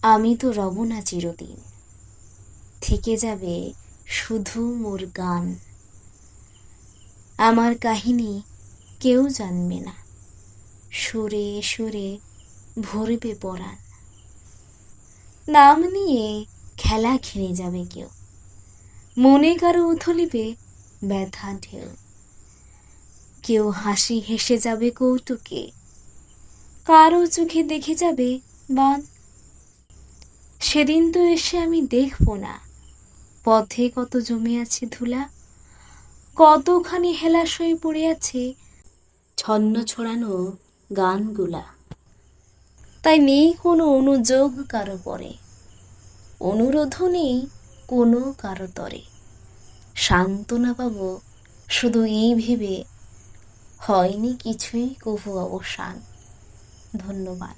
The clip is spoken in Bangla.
আমি তো রব না চিরদিন, থেকে যাবে শুধু মোর গান। আমার কাহিনী কেউ জানবে না, সুরে সুরে ভরবে পরাণ। নাম নিয়ে খেলা খেলে যাবে কেউ, মনে কারো উথলিবে ব্যথা ঢেউ। কেউ হাসি হেসে যাবে কৌতুকে, কারো চোখে দেখে যাবে বান। সেদিন তো এসে আমি দেখব না পথে কত জমে আছে ধুলা, কতখানি হেলাস হয়ে পড়ে আছে ছন্ন ছড়ানো গানগুলা। তাই নেই কোনো অনুযোগ কারো পরে, অনুরোধও নেই কোনো কারো তরে। সান্ত্বনা পাবো শুধু এই ভেবে, হয়নি কিছুই কভু অবসান। ধন্যবাদ।